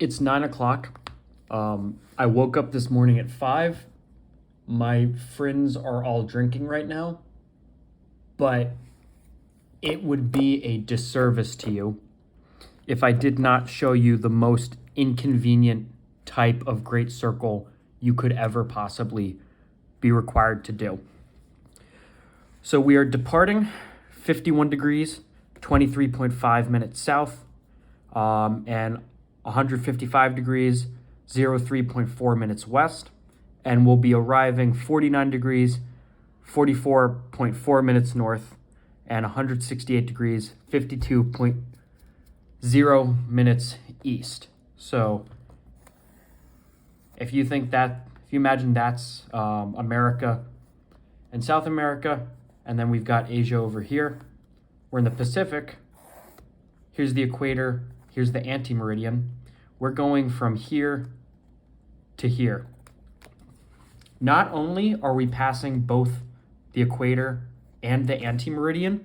It's 9 o'clock. I woke up this morning at 5. My friends are all drinking right now, but it would be a disservice to you if I did not show you the most inconvenient type of great circle you could ever possibly be required to do. So we are departing 51 degrees, 23.5 minutes south, and 155 degrees, 03.4 minutes west, and we'll be arriving 49 degrees, 44.4 minutes north, and 168 degrees, 52.0 minutes east. So if you imagine that's America and South America, and then we've got Asia over here. We're in the Pacific. Here's the equator. Here's the anti-meridian. We're going from here to here. Not only are we passing both the equator and the anti-meridian,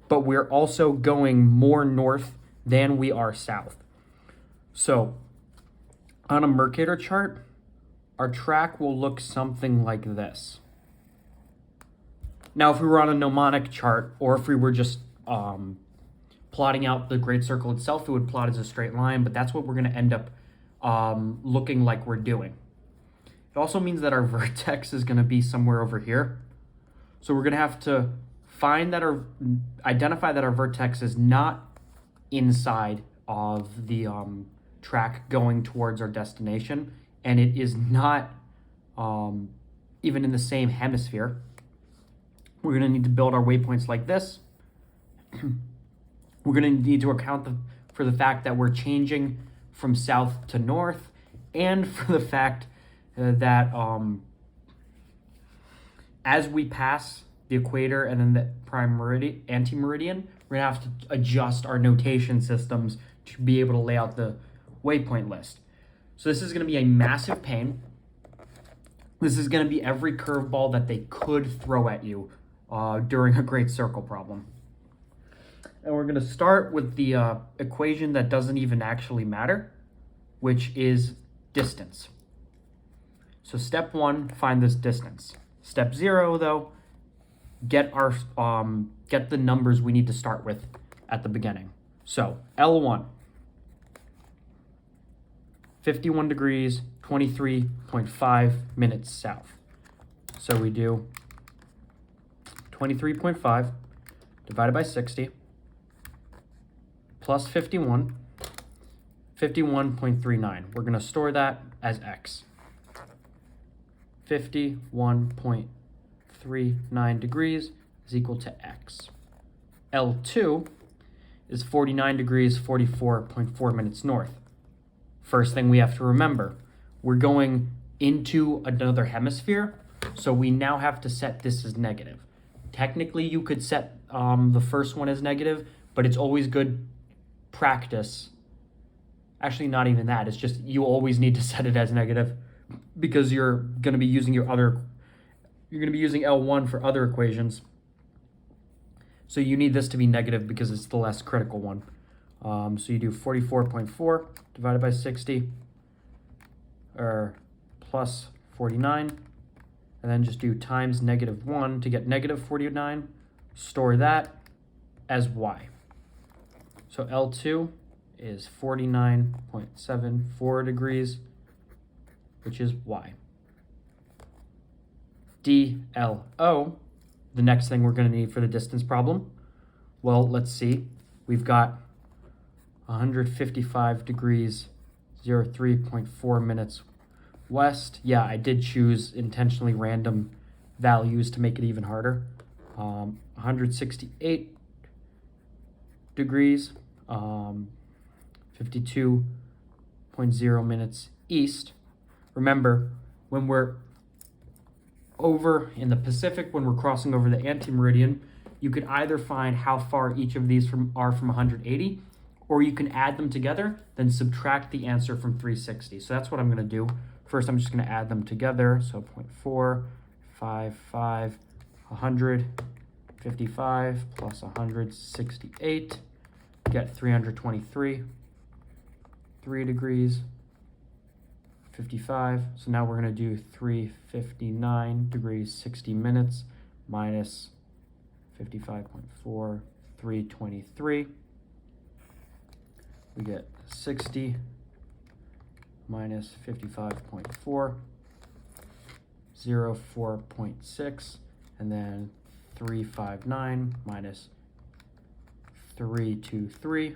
but we're also going more north than we are south. So on a Mercator chart, our track will look something like this. Now, if we were on a mnemonic chart, or if we were just plotting out the great circle itself, it would plot as a straight line, but that's what we're going to end up looking like we're doing. It also means that our vertex is going to be somewhere over here. So we're going to have to identify that our vertex is not inside of the track going towards our destination, and it is not even in the same hemisphere. We're going to need to build our waypoints like this. We're going to need to account for the fact that we're changing from south to north, and for the fact that as we pass the equator and then the prime meridian, anti-meridian, we're going to have to adjust our notation systems to be able to lay out the waypoint list. So this is going to be a massive pain. This is going to be every curveball that they could throw at you during a great circle problem. And we're going to start with the equation that doesn't even actually matter, which is distance. So step 1, find this distance. Step 0, though, get the numbers we need to start with at the beginning. So L1, 51 degrees, 23.5 minutes south. So we do 23.5 divided by 60 plus 51, 51.39. We're going to store that as x. 51.39 degrees is equal to x. L2 is 49 degrees, 44.4 minutes north. First thing we have to remember, we're going into another hemisphere, so we now have to set this as negative. Technically, you could set the first one as negative, but it's always good practice. Actually, not even that. It's just you always need to set it as negative because you're going to be using L1 for other equations. So you need this to be negative because it's the less critical one. So you do 44.4 divided by 60, or plus 49, and then just do times -1 to get -49. Store that as y. So L2 is 49.74 degrees, which is y. DLO, the next thing we're going to need for the distance problem. Well, let's see. We've got 155 degrees, 03.4 minutes west. Yeah, I did choose intentionally random values to make it even harder. 168 degrees, 52.0 minutes east. Remember, when we're over in the Pacific, when we're crossing over the anti-meridian, you could either find how far each of these are from 180, or you can add them together, then subtract the answer from 360. So that's what I'm going to do. First, I'm just going to add them together. So 0.455, 155 plus 168, get 323. 3 degrees, 55. So now we're going to do 359 degrees, 60 minutes, minus 55.4, 323. We get 60 minus 55.4, 04.6, and then 359 minus 323,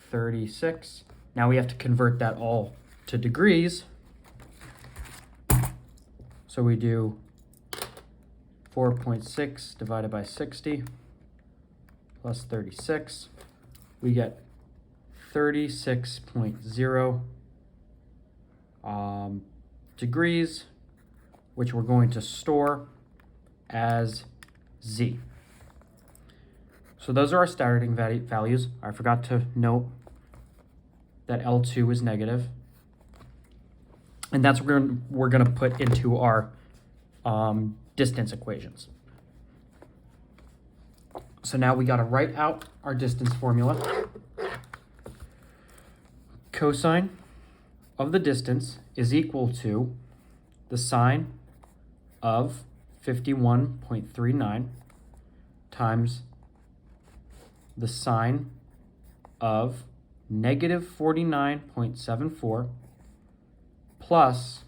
36. Now we have to convert that all to degrees. So we do 4.6 divided by 60 plus 36. We get 36.0 degrees, which we're going to store as Z. So those are our starting values. I forgot to note that L2 is negative. And that's what we're gonna put into our distance equations. So now we gotta write out our distance formula. Cosine of the distance is equal to the sine of 51.39 times the sine of negative 49.74 plus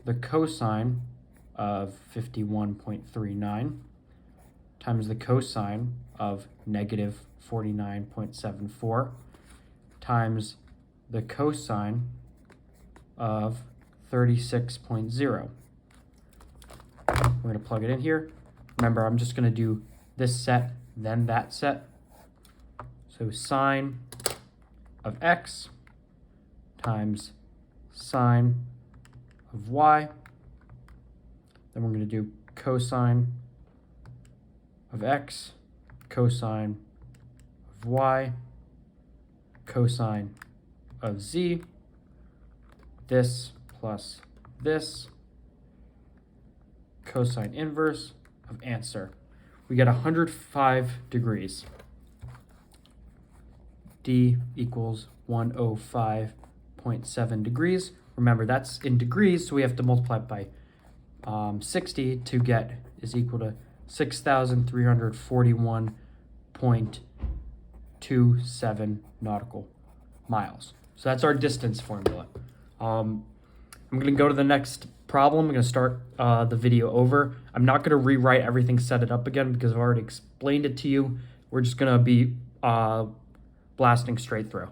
the cosine of 51.39 times the cosine of negative 49.74 times the cosine of 36.0. We're going to plug it in here. Remember, I'm just going to do this set, then that set. So sine of x times sine of y. Then we're going to do cosine of x, cosine of y, cosine of z, this plus this, cosine inverse of answer. We get 105 degrees. D equals 105.7 degrees. Remember, that's in degrees, so we have to multiply it by 60 to get is equal to 6,341.27 nautical miles. So that's our distance formula. I'm going to go to the next problem. I'm going to start the video over. I'm not going to rewrite everything, set it up again, because I've already explained it to you. We're just going to be blasting straight through.